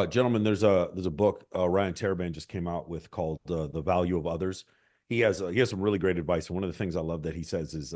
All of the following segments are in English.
Gentlemen, there's a book Ryan Terabane just came out with called The Value of Others. He has some really great advice. And one of the things I love that he says is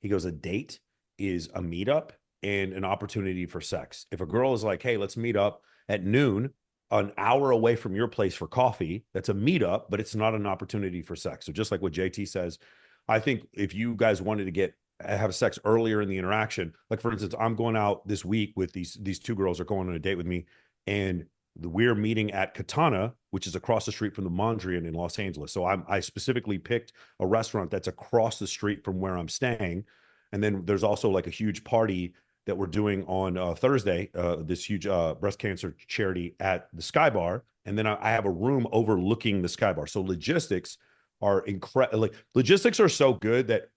he goes, a date is a meetup and an opportunity for sex. If a girl is like, hey, let's meet up at noon, an hour away from your place for coffee, that's a meetup, but it's not an opportunity for sex. So just like what JT says, I think if you guys wanted to get have sex earlier in the interaction, like for instance, I'm going out this week with these two girls are going on a date with me, and we're meeting at Katana, which is across the street from the Mondrian in Los Angeles. So I specifically picked a restaurant that's across the street from where I'm staying. And then there's also like a huge party that we're doing on Thursday, this huge breast cancer charity at the Sky Bar. And then I have a room overlooking the Sky Bar. So logistics are incredible. Like logistics are so good that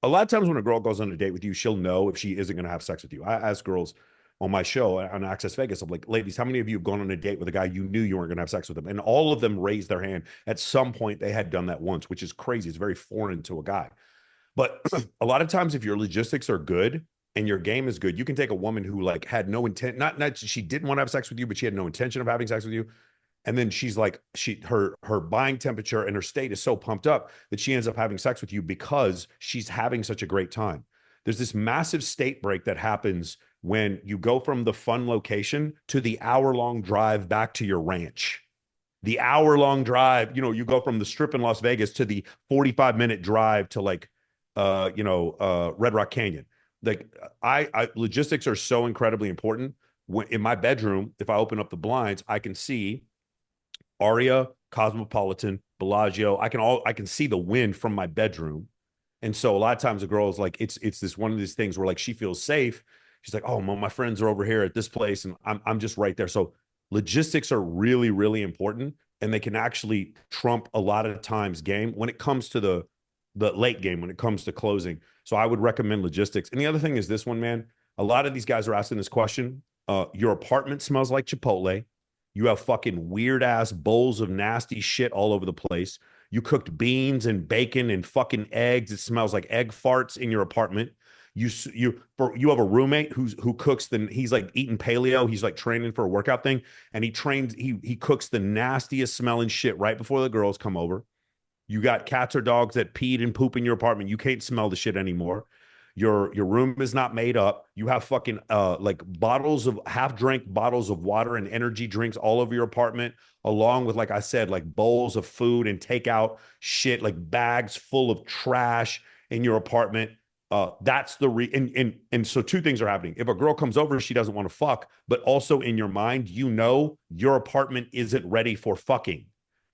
a lot of times when a girl goes on a date with you, she'll know if she isn't going to have sex with you. I ask girls on my show on Access Vegas, I'm like, ladies, how many of you have gone on a date with a guy you knew you weren't going to have sex with him? And all of them raised their hand. At some point, they had done that once, which is crazy. It's very foreign to a guy. But a lot of times, if your logistics are good and your game is good, you can take a woman who like had no intent, not she didn't want to have sex with you, but she had no intention of having sex with you. And then she's like, her buying temperature and her state is so pumped up that she ends up having sex with you because she's having such a great time. There's this massive state break that happens when you go from the fun location to the hour-long drive back to your ranch. The hour-long drive, you go from the strip in Las Vegas to the 45-minute drive to like Red Rock Canyon. Like I logistics are so incredibly important. When in my bedroom, if I open up the blinds, I can see Aria, Cosmopolitan, Bellagio. I can see the wind from my bedroom. And so a lot of times a girl is like, it's this one of these things where like she feels safe. She's like, oh, well, my friends are over here at this place, and I'm just right there. So logistics are really, really important, and they can actually trump a lot of times game when it comes to the late game, when it comes to closing. So I would recommend logistics. And the other thing is this one, man. A lot of these guys are asking this question. Your apartment smells like Chipotle. You have fucking weird ass bowls of nasty shit all over the place. You cooked beans and bacon and fucking eggs. It smells like egg farts in your apartment. You have a roommate who cooks he's like eating paleo. He's like training for a workout thing, and he cooks the nastiest smelling shit right before the girls come over. You got cats or dogs that peed and poop in your apartment. You can't smell the shit anymore. Your room is not made up. You have fucking like bottles of half drank bottles of water and energy drinks all over your apartment, along with, like I said, like bowls of food and takeout shit, like bags full of trash in your apartment. That's the and so two things are happening. If a girl comes over, she doesn't want to fuck, but also in your mind, your apartment isn't ready for fucking.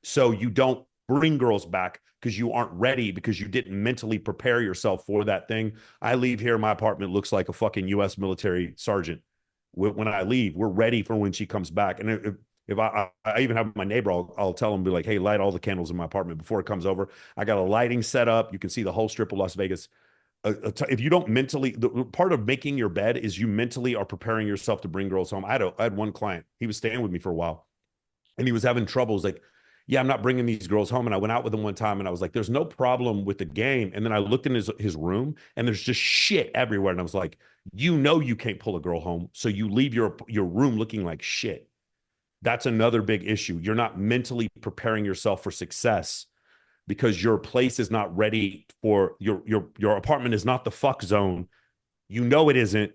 So you don't bring girls back because you aren't ready, because you didn't mentally prepare yourself for that thing. I leave here, my apartment looks like a fucking U.S. military sergeant. When I leave, we're ready for when she comes back. And if I even have my neighbor, I'll tell him, be like, hey, light all the candles in my apartment before it comes over. I got a lighting set up. You can see the whole strip of Las Vegas. If you don't mentally, the part of making your bed is you mentally are preparing yourself to bring girls home. I had one client, he was staying with me for a while, and he was having troubles. Like, yeah, I'm not bringing these girls home. And I went out with him one time and I was like, there's no problem with the game. And then I looked in his room and there's just shit everywhere. And I was like, you can't pull a girl home. So you leave your room looking like shit. That's another big issue. You're not mentally preparing yourself for success because your place is not ready for your apartment is not the fuck zone. It isn't.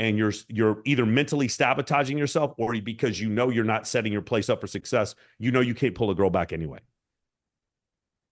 And you're either mentally sabotaging yourself, or because you're not setting your place up for success, you can't pull a girl back anyway.